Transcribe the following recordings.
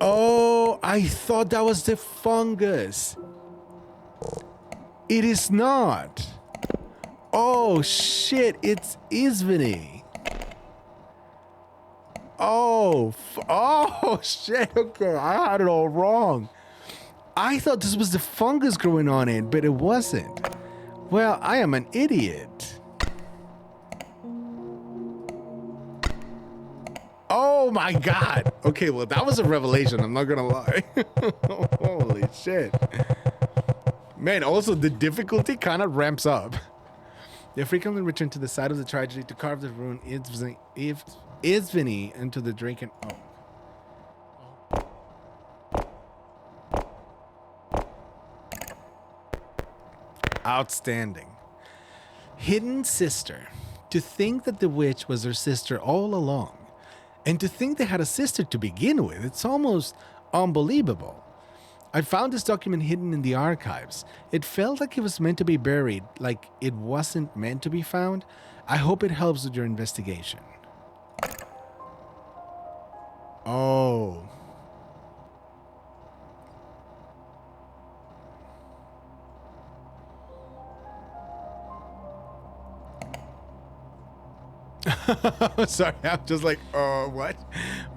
Oh, I thought that was the fungus. It is not. Oh shit, it's Isvini. Oh, oh shit, okay, I had it all wrong. I thought this was the fungus growing on it, but it wasn't. Well, I am an idiot. Oh my god. Okay, well, that was a revelation, I'm not gonna lie. Holy shit. Man, also the difficulty kind of ramps up. They frequently return to the site of the tragedy to carve the rune Isvini into the drinking oak. Outstanding. Hidden sister. To think that the witch was her sister all along. And to think they had a sister to begin with, it's almost unbelievable. I found this document hidden in the archives. It felt like it was meant to be buried, like it wasn't meant to be found. I hope it helps with your investigation. Oh. Sorry, I'm just like, what?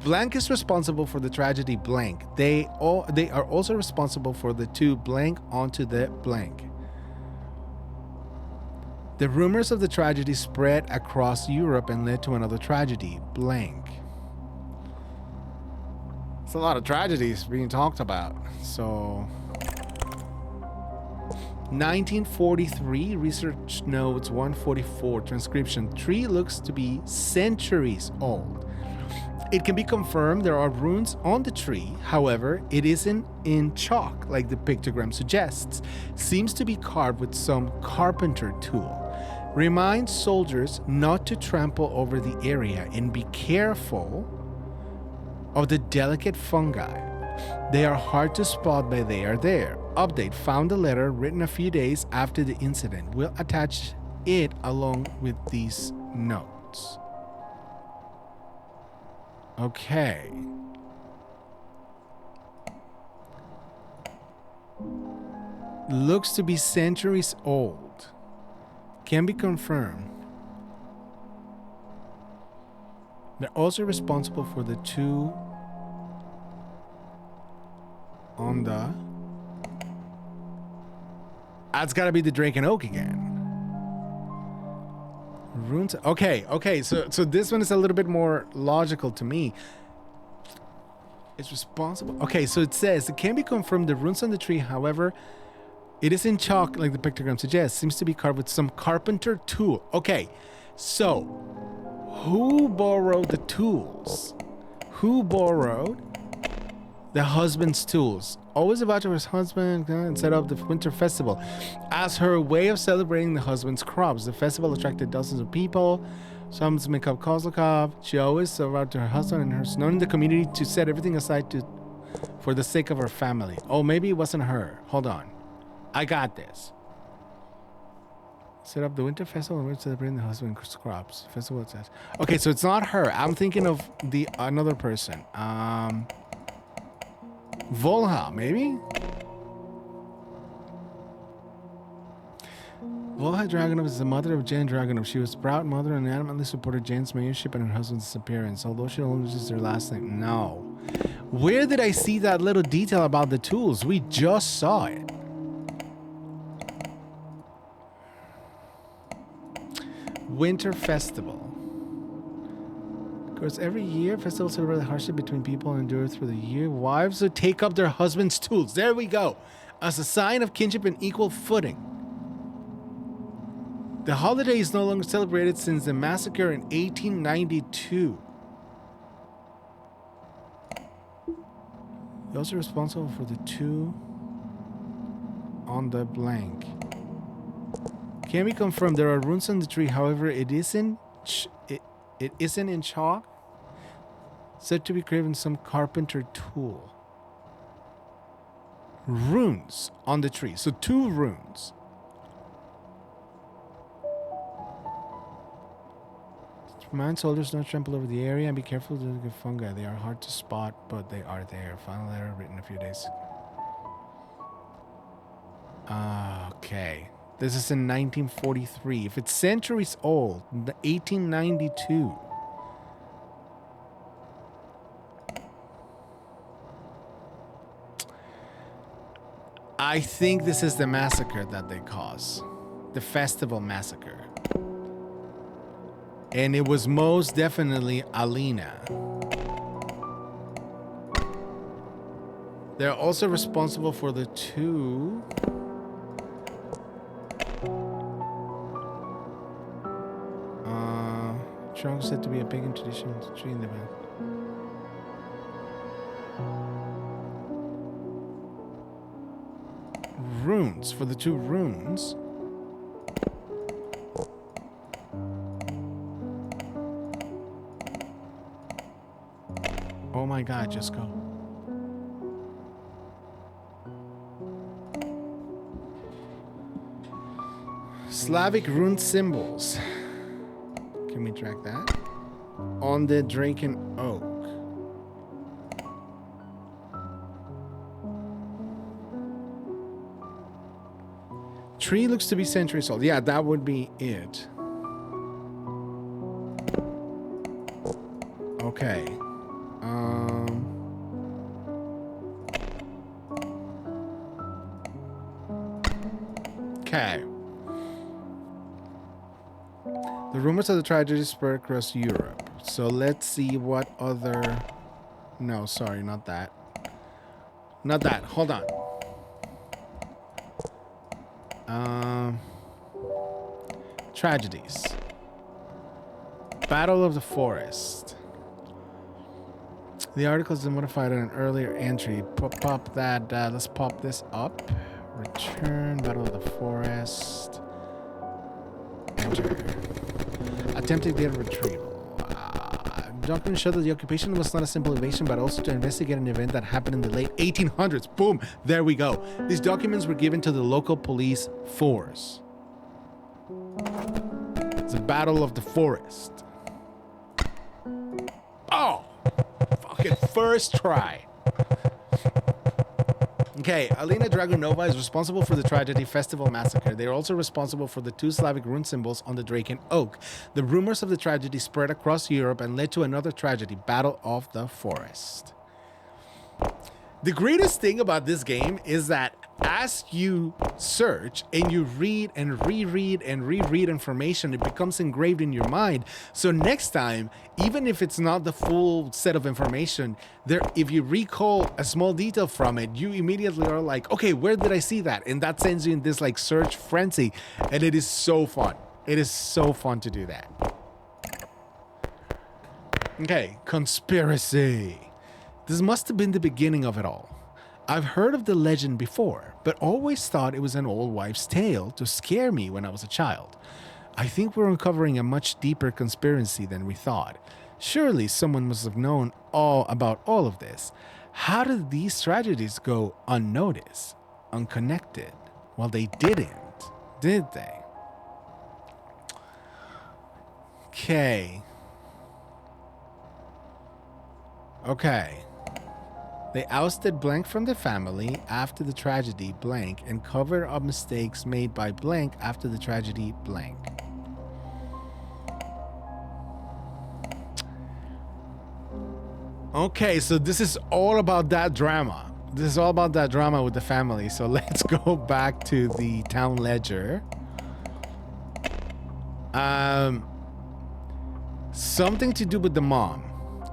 Blank is responsible for the tragedy blank. They are also responsible for the two blank onto the blank. The rumors of the tragedy spread across Europe and led to another tragedy, blank. It's a lot of tragedies being talked about. So 1943, research notes 144, transcription 3 looks to be centuries old. It can be confirmed there are runes on the tree, however, it isn't in chalk like the pictogram suggests. Seems to be carved with some carpenter tool. Reminds soldiers not to trample over the area and be careful of the delicate fungi. They are hard to spot, but they are there. Update, found a letter written a few days after the incident. We'll attach it along with these notes. Okay. Looks to be centuries old. Can be confirmed. They're also responsible for the two on the... That's gotta be the Drake and Oak again. Runes. Okay. So this one is a little bit more logical to me. It's responsible. Okay, so it says it can be confirmed the runes on the tree, however, it is in chalk like the pictogram suggests. Seems to be carved with some carpenter tool. Okay, so who borrowed the tools? Who borrowed the husband's tools? Always about her husband and set up the winter festival as her way of celebrating the husband's crops. The festival attracted dozens of people. Some make up Kozlokov. She always survived to her husband and her known in the community to set everything aside for the sake of her family. Oh, maybe it wasn't her. Hold on. I got this. Set up the winter festival and we're celebrating the husband's crops. Festival says. Okay, so it's not her. I'm thinking of the another person. Volha, maybe? Volha Dragunov is the mother of Jan Dragunov. She was proud mother and adamantly supported Jan's mayorship and her husband's disappearance, although she only uses their last name. No. Where did I see that little detail about the tools? We just saw it. Winter Festival. Because every year, festivals celebrate the hardship between people and endure through the year. Wives would take up their husband's tools. There we go. As a sign of kinship and equal footing. The holiday is no longer celebrated since the massacre in 1892. They're also responsible for the two on the blank. Can be confirmed there are runes on the tree, however, it isn't in chalk. Said to be graven some carpenter tool. Runes on the tree. So 2 runes. Remind soldiers not to trample over the area and be careful of the fungi. They are hard to spot, but they are there. Final letter written a few days ago. Okay. This is in 1943. If it's centuries old, 1892. I think this is the massacre that they cause. The festival massacre. And it was most definitely Alina. They're also responsible for the two... Trunk said to be a pagan tradition treating the man. Runes, for the two runes. Oh my god, just go. Slavic rune symbols. Can we track that? On the Draken Oak. Tree looks to be centuries old. Yeah, that would be it. Okay. Okay. The rumors of the tragedy spread across Europe. So let's see what other... No, sorry, not that. Not that. Hold on. Tragedies. Battle of the Forest. The article is modified on an earlier entry. Pop that. Let's pop this up. Return. Battle of the Forest. Enter. Attempted data retrieval. Documents show that the occupation was not a simple invasion, but also to investigate an event that happened in the late 1800s. Boom! There we go. These documents were given to the local police force. It's a battle of the forest. Oh! Fucking first try. Okay, Alina Dragunova is responsible for the tragedy festival massacre. They are also responsible for the two Slavic rune symbols on the Draken Oak. The rumors of the tragedy spread across Europe and led to another tragedy, Battle of the Forest. The greatest thing about this game is that as you search and you read and reread and reread information, it becomes engraved in your mind. So next time, even if it's not the full set of information, if you recall a small detail from it, you immediately are like, okay, where did I see that? And that sends you in this like search frenzy. And it is so fun. It is so fun to do that. Okay, conspiracy. This must have been the beginning of it all. I've heard of the legend before, but always thought it was an old wives' tale to scare me when I was a child. I think we're uncovering a much deeper conspiracy than we thought. Surely someone must have known all about all of this. How did these tragedies go unnoticed, unconnected? Well, they didn't, did they? Okay. Okay. They ousted blank from the family after the tragedy blank and covered up mistakes made by blank after the tragedy blank. Okay, so this is all about that drama. This is all about that drama with the family. So let's go back to the town ledger. Something to do with the mom.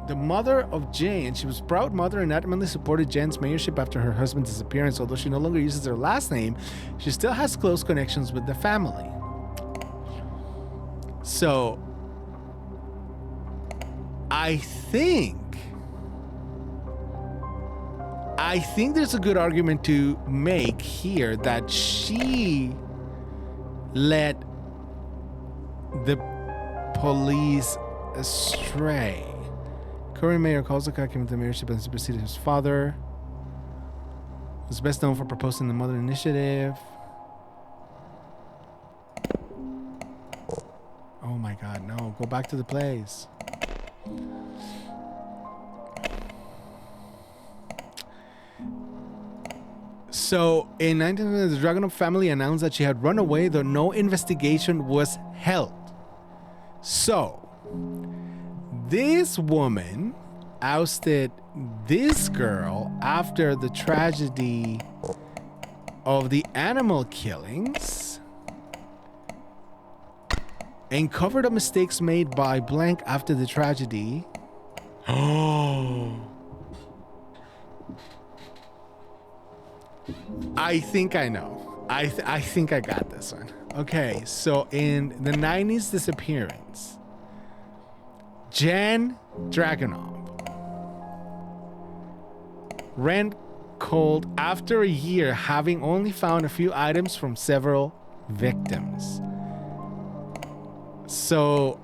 The mother of Jane, she was a proud mother and adamantly supported Jen's mayorship after her husband's disappearance. Although she no longer uses her last name, she still has close connections with the family. So, I think there's a good argument to make here that she led the police astray. Current Mayor Kozlovka came to the mayorship and superseded his father. Was best known for proposing the Mother Initiative. Oh my God, no, Go back to the place. So, in 1900, the Dragunov family announced that she had run away, though no investigation was held. So, this woman ousted this girl after the tragedy of the animal killings and covered up mistakes made by blank after the tragedy. Oh. I think I know. I think I got this one. Okay, so in the 90s disappearance, Jan Dragunov ran cold after a year, having only found a few items from several victims. So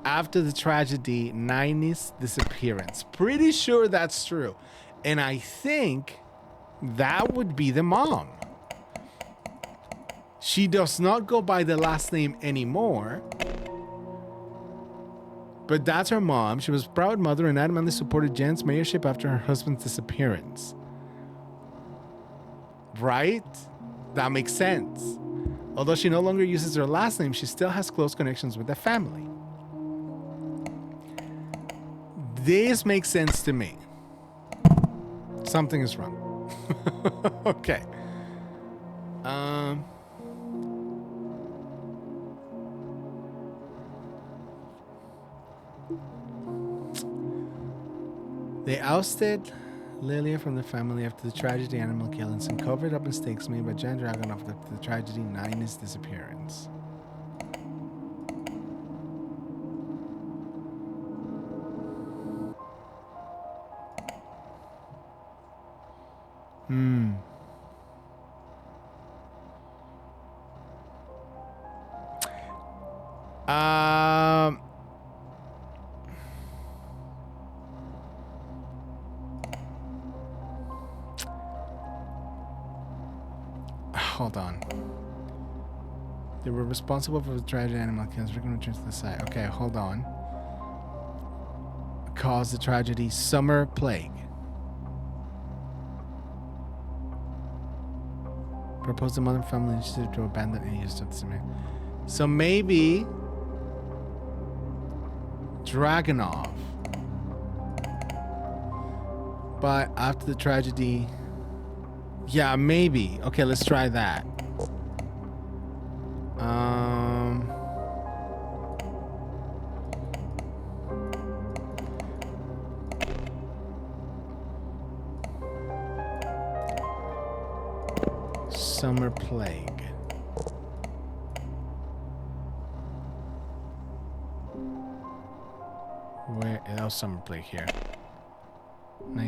after the tragedy, 90s disappearance. Pretty sure that's true. And I think that would be the mom. She does not go by the last name anymore. But that's her mom. She was a proud mother and adamantly supported Jan's mayorship after her husband's disappearance. Right? That makes sense. Although she no longer uses her last name, she still has close connections with the family. This makes sense to me. Something is wrong. Okay. They ousted Lilia from the family after the tragedy animal killings and covered up mistakes made by Jan Dragunov after the tragedy 90s disappearance. Hold on. They were responsible for the tragedy animal killings. We're going to return to the site. Okay, hold on. Caused the tragedy summer plague. Proposed the Modern Family Initiative to abandon any use of the cement. So maybe Dragunov. But after the tragedy, yeah, maybe. Okay, let's try that. Summer plague. Where? Oh, summer plague here.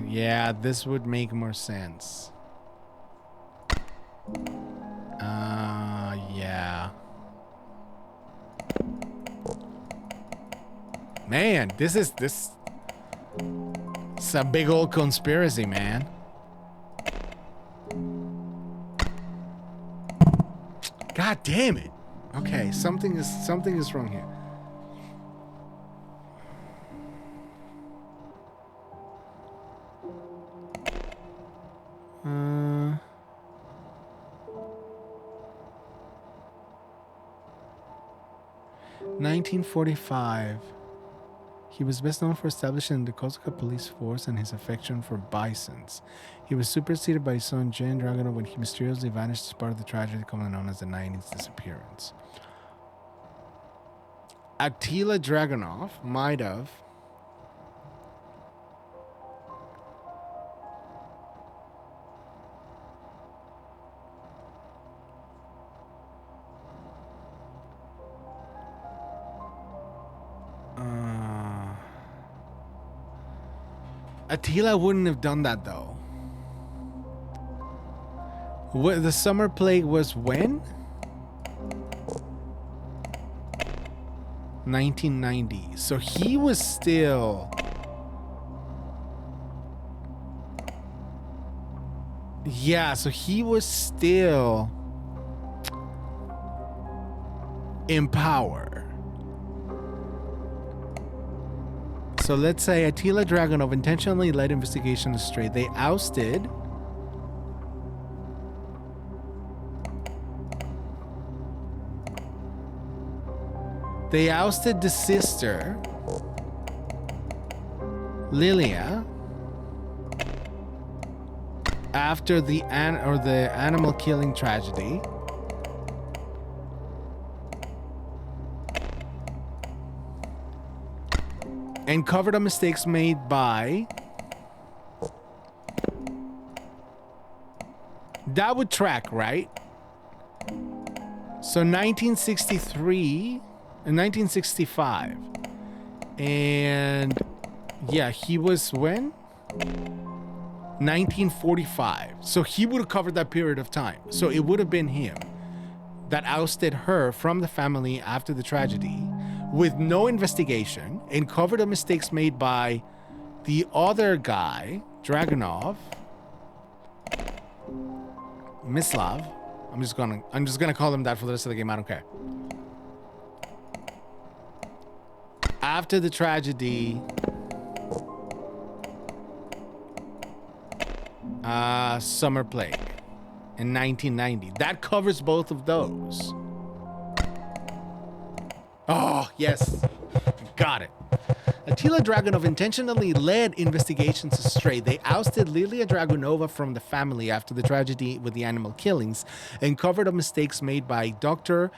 Yeah, this would make more sense. Yeah. Man, this is it's a big old conspiracy, man. God damn it. Okay, something is wrong here. Uh 1945. He was best known for establishing the Kozlovka police force and his affection for bisons. He was superseded by his son Jan Dragunov when he mysteriously vanished as part of the tragedy commonly known as the 90s disappearance. Attila Dragunov might have Attila wouldn't have done that though. What, the summer plague was when? 1990. So he was still... Yeah, so he was still... in power. So let's say Attila Dragunov intentionally led investigation astray. They ousted the sister, Lilia, after the animal killing tragedy. And covered up mistakes made by... That would track, right? So 1963 and 1965. And yeah, he was when? 1945. So he would have covered that period of time. So it would have been him that ousted her from the family after the tragedy with no investigation and covered the mistakes made by the other guy, Dragunov, Mislav. I'm just gonna call him that for the rest of the game. I don't care. After the tragedy, summer plague in 1990. That covers both of those. Oh, yes. Got it. Attila Dragunov intentionally led investigations astray. They ousted Lilia Dragunova from the family after the tragedy with the animal killings and covered up mistakes made by Dr.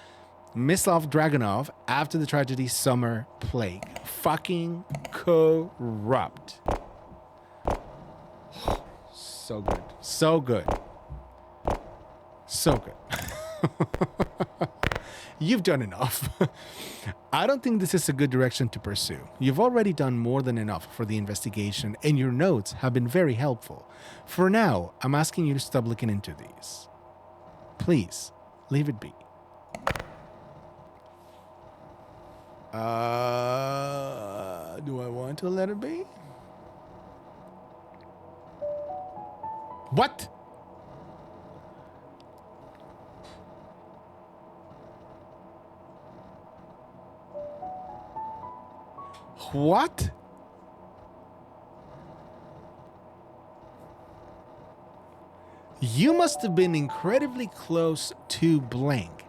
Mislav Dragunov after the tragedy summer plague. Fucking corrupt. So good. So good. So good. You've done enough. I don't think this is a good direction to pursue. You've already done more than enough for the investigation, and your notes have been very helpful. For now, I'm asking you to stop looking into these. Please, leave it be. Do I want to let it be? What? What? You must have been incredibly close to blank.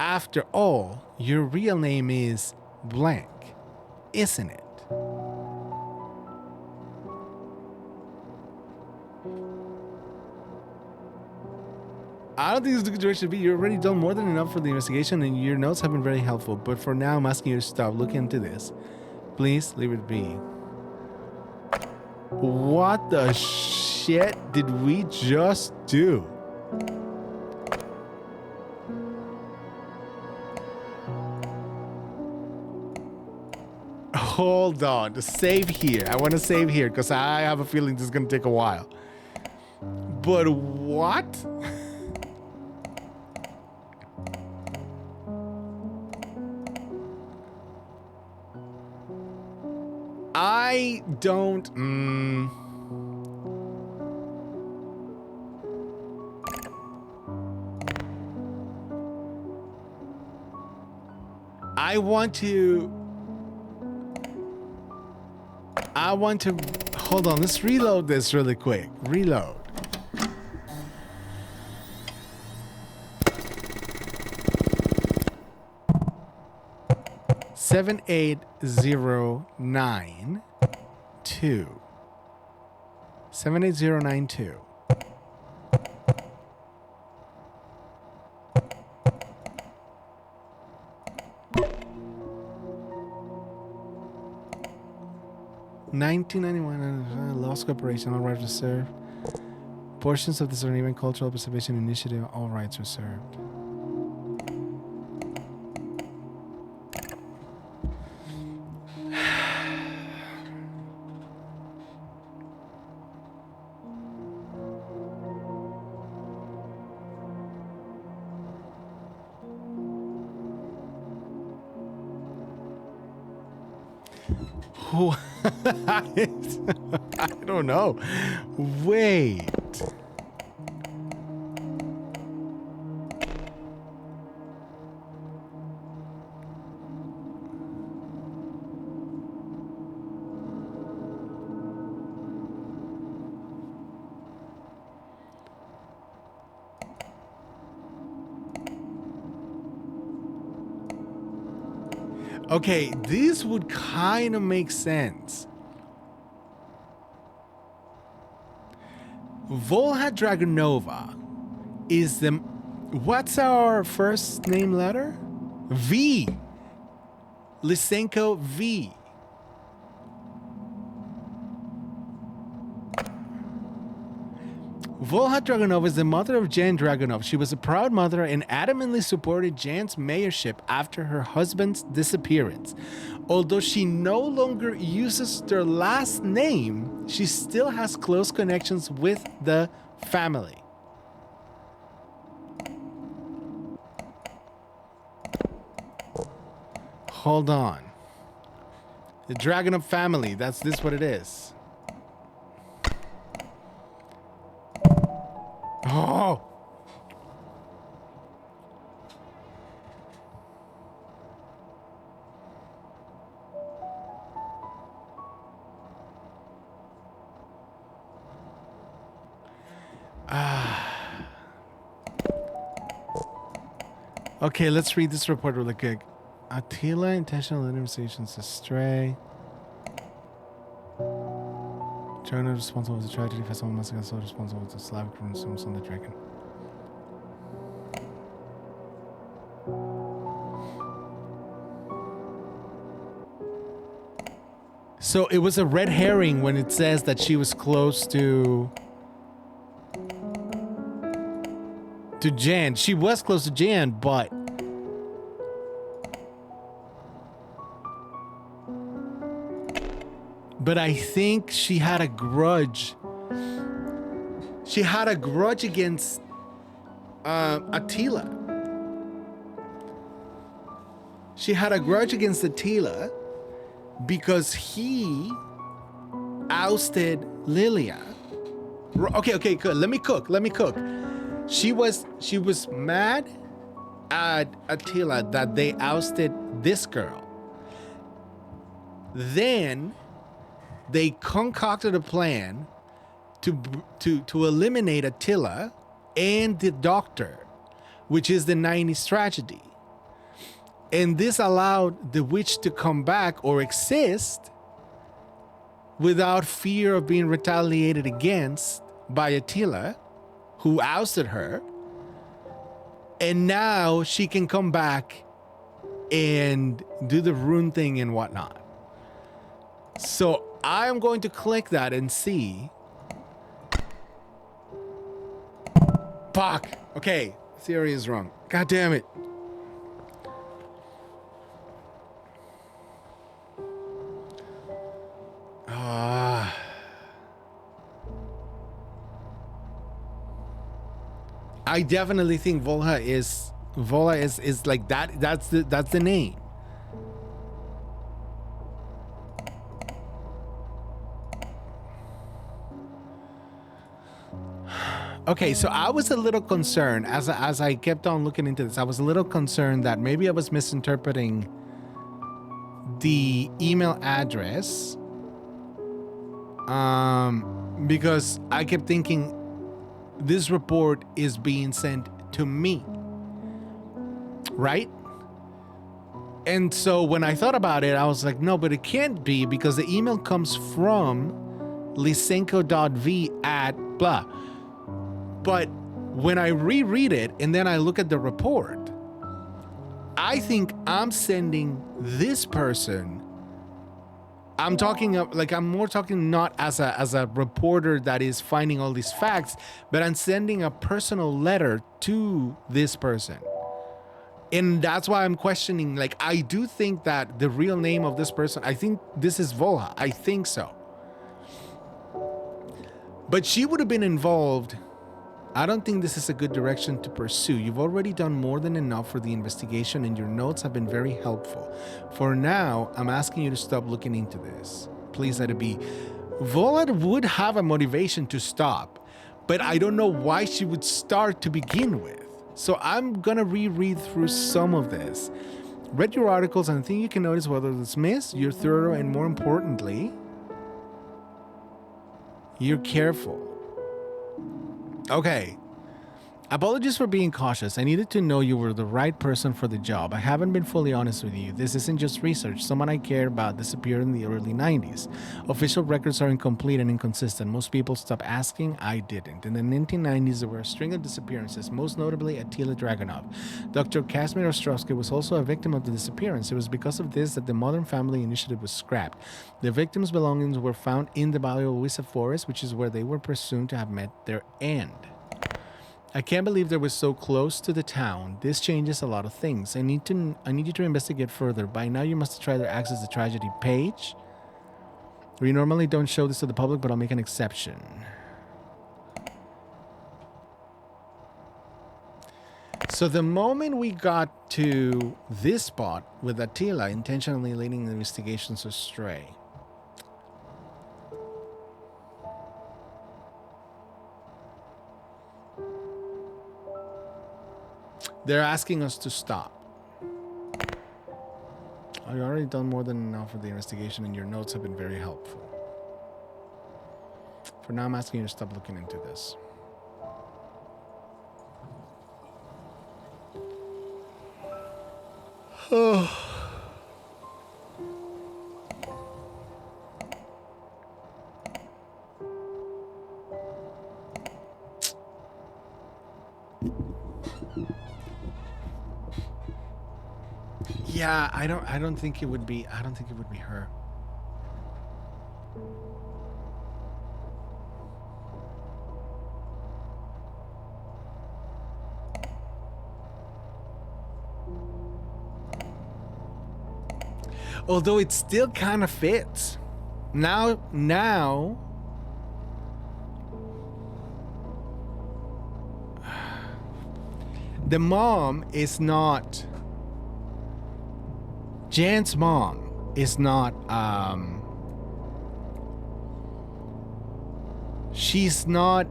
After all, your real name is blank, isn't it? I don't think this is the good direction to be. You've already done more than enough for the investigation, and your notes have been very helpful. But for now, I'm asking you to stop looking into this. Please leave it be. What the shit did we just do? Hold on. To save here. I want to save here because I have a feeling this is going to take a while. But what? I don't... I want to... Hold on, let's reload this really quick. Reload. Seven, 78092. 78092. Lost Corporation, all rights reserved. Portions of the Surviving Cultural Preservation Initiative, all rights reserved. I don't know. Wait. Okay, this would kind of make sense. Volha Dragonova is the... What's our first name letter? V. Lysenko V. Volha Dragonova is the mother of Jan Dragonov. She was a proud mother and adamantly supported Jan's mayorship after her husband's disappearance. Although she no longer uses their last name, she still has close connections with the family. Hold on. The Dragonov family, that's this what it is. Oh! Okay, let's read this report really quick. Attila, intentional interceptions astray. Jonah responsible for the tragedy. Festival Massacre, also responsible for the Slavic ruins on the dragon. So it was a red herring when it says that she was close to Jan. She was close to Jan, but I think she had a grudge. She had a grudge against Attila. She had a grudge against Attila because he ousted Lilia. Okay, good. Let me cook. She was mad at Attila that they ousted this girl. Then they concocted a plan to eliminate Attila and the doctor, which is the 90s tragedy. And this allowed the witch to come back or exist without fear of being retaliated against by Attila, who ousted her. And now she can come back and do the rune thing and whatnot. So I'm going to click that and see. Fuck. Okay, theory is wrong. God damn it. I definitely think Volha is like that. That's the name. Okay, so I was a little concerned as I kept on looking into this. I was a little concerned that maybe I was misinterpreting the email address, because I kept thinking this report is being sent to me, right? And so when I thought about it, I was like, no, but it can't be because the email comes from lysenko.v at blah. But when I reread it and then I look at the report, I think I'm sending this person. I'm talking like I'm more talking not as a reporter that is finding all these facts, but I'm sending a personal letter to this person. And that's why I'm questioning, like, I do think that the real name of this person, I think this is Volha. I think so. But she would have been involved. I don't think this is a good direction to pursue. You've already done more than enough for the investigation and your notes have been very helpful. For now, I'm asking you to stop looking into this. Please let it be. Volha would have a motivation to stop, but I don't know why she would start to begin with. So I'm gonna reread through some of this. Read your articles and I think you can notice whether it's missed, you're thorough, and more importantly, you're careful. Okay. Apologies for being cautious. I needed to know you were the right person for the job. I haven't been fully honest with you. This isn't just research. Someone I care about disappeared in the early 90s. Official records are incomplete and inconsistent. Most people stopped asking. I didn't. In the 1990s, there were a string of disappearances, most notably Attila Dragunov. Dr. Kazimir Ostrovsky was also a victim of the disappearance. It was because of this that the Modern Family Initiative was scrapped. The victims' belongings were found in the Balowice forest, which is where they were presumed to have met their end. I can't believe they were so close to the town. This changes a lot of things. I need you to investigate further. By now you must try to access the tragedy page. We normally don't show this to the public, but I'll make an exception. So the moment we got to this spot with Attila intentionally leading the investigations astray, they're asking us to stop. Oh, you've already done more than enough of the investigation and your notes have been very helpful. For now, I'm asking you to stop looking into this. Yeah, I don't think it would be her. Although it still kind of fits. Now the mom is not Jan's mom is not she's not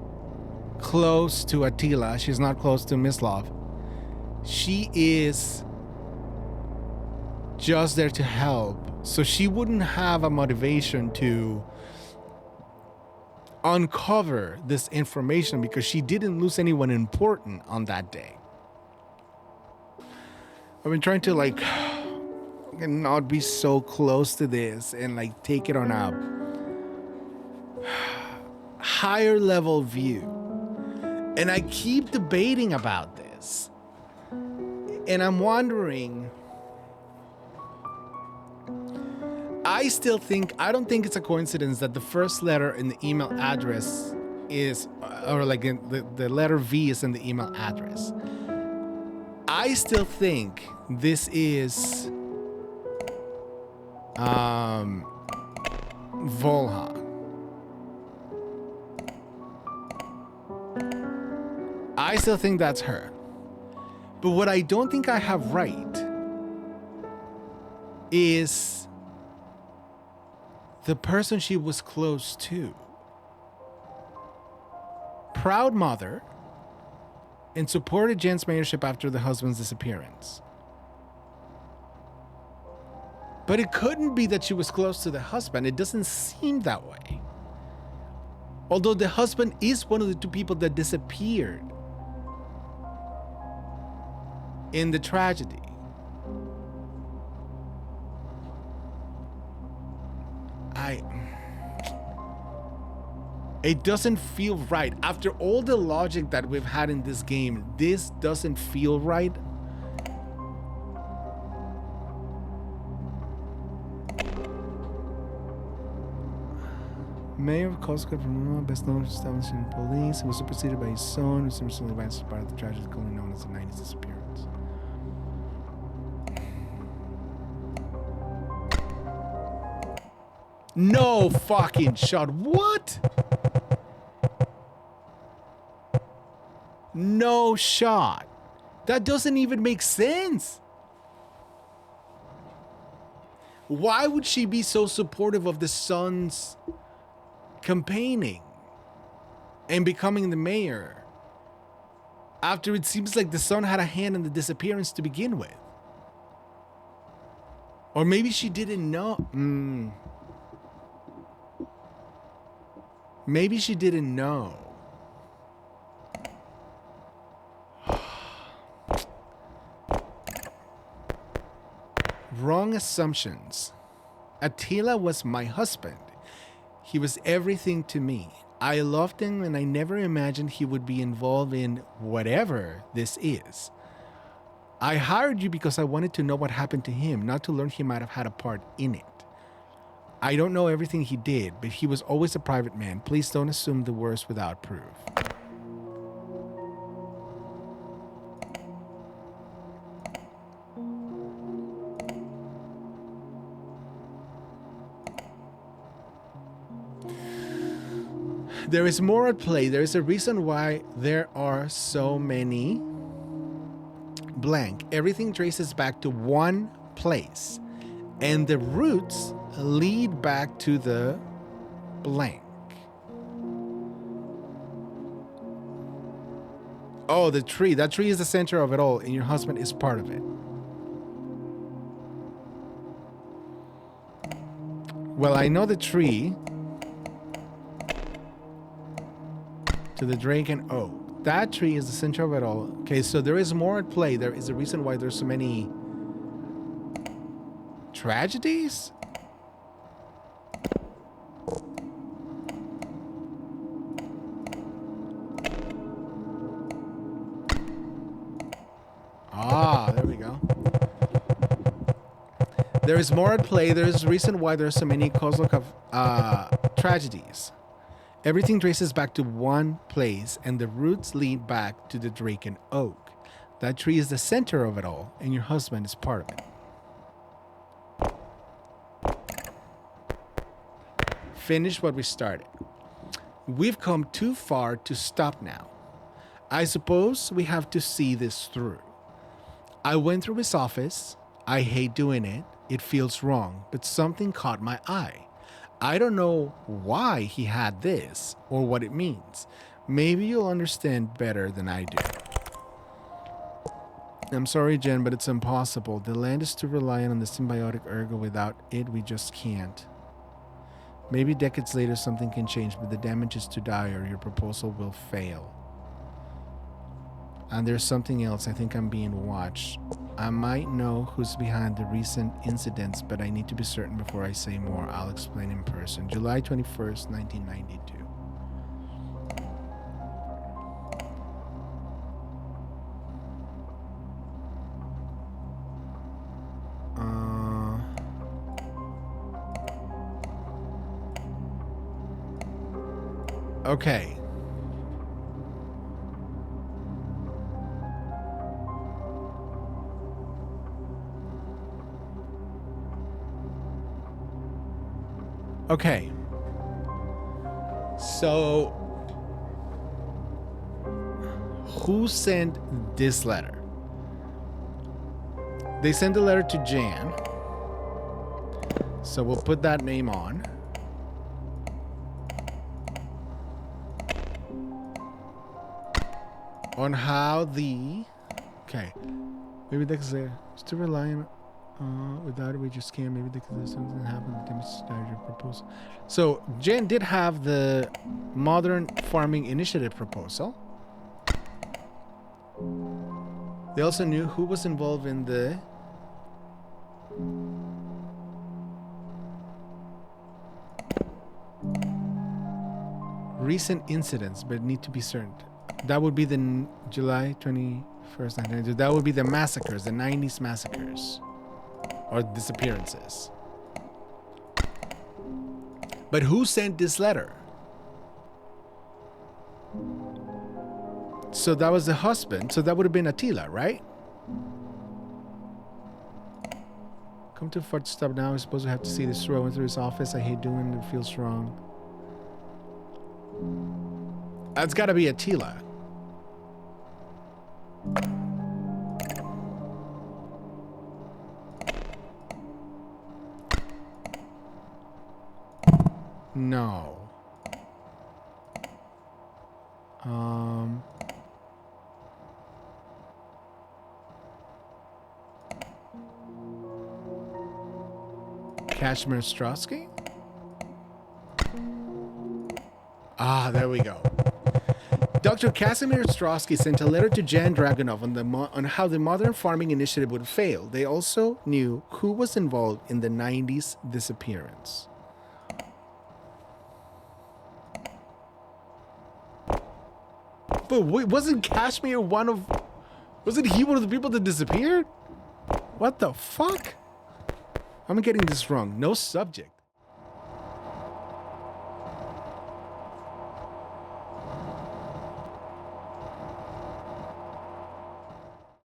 close to Attila, she's not close to Mislav. She is just there to help, so she wouldn't have a motivation to uncover this information because she didn't lose anyone important on that day. I've been trying to like not be so close to this and like take it on a higher level view, and I keep debating about this, and I'm wondering, I don't think it's a coincidence that the first letter in the email address is, or like the letter V is in the email address. I still think this is Volha. I still think that's her. But what I don't think I have right is the person she was close to. Proud mother and supported Jan's mayorship after the husband's disappearance. But it couldn't be that she was close to the husband. It doesn't seem that way. Although the husband is one of the two people that disappeared in the tragedy. It doesn't feel right. After all the logic that we've had in this game, this doesn't feel right. Mayor of Koska from best known for establishing police, was superseded by his son, who was recently advanced as part of the tragedy commonly known as the 90s disappearance. No fucking shot. What? No shot. That doesn't even make sense. Why would she be so supportive of the son's campaigning and becoming the mayor after it seems like the son had a hand in the disappearance to begin with? Or maybe she didn't know. Maybe she didn't know. wrong assumptions. Attila was my husband. He was everything to me. I loved him and I never imagined he would be involved in whatever this is. I hired you because I wanted to know what happened to him, not to learn he might have had a part in it. I don't know everything he did, but he was always a private man. Please don't assume the worst without proof. There is more at play. There is a reason why there are so many blank. Everything traces back to one place, and the roots lead back to the blank. Oh, the tree. That tree is the center of it all, and your husband is part of it. Well, I know the tree to the drake and oak. That tree is the center of it all. Okay, so there is more at play. There is a reason why there's so many tragedies. Ah, there we go. There is more at play. There is a reason why there's so many Kozlokov tragedies. Everything traces back to one place, and the roots lead back to the drake and oak. That tree is the center of it all, and your husband is part of it. Finish what we started. We've come too far to stop now. I suppose we have to see this through. I went through his office. I hate doing it. It feels wrong, but something caught my eye. I don't know why he had this or what it means. Maybe you'll understand better than I do. I'm sorry, Jen, but it's impossible. The land is too reliant on the symbiotic ergo. Without it, we just can't. Maybe decades later something can change, but the damage is too dire. Your proposal will fail. And there's something else. I think I'm being watched. I might know who's behind the recent incidents, but I need to be certain before I say more. I'll explain in person. July 21st, 1992. Okay. Okay. So, who sent this letter? They sent a letter to Jan. So we'll put that name on. On how the... Okay. Maybe that's to rely on... without it, we just can't. Maybe there's something happened that demonstrated your proposal. So Jen did have the modern farming initiative proposal. They also knew who was involved in the recent incidents, but need to be certain. That would be the July 21st, 1992. That would be the massacres, the 90s massacres. Or disappearances. But who sent this letter? So that was the husband. So that would have been Attila, right? Come to Fort Stop now. I suppose we have to see this through. I went through his office. I hate doing it. It feels wrong. That's got to be Attila. No. Kashmir Strosky? Ah, there we go. Dr. Casimir Ostrowski sent a letter to Jan Dragunov on how the modern farming initiative would fail. They also knew who was involved in the 90s disappearance. But wait, wasn't Kashmir wasn't he one of the people that disappeared? What the fuck? I'm getting this wrong. No subject.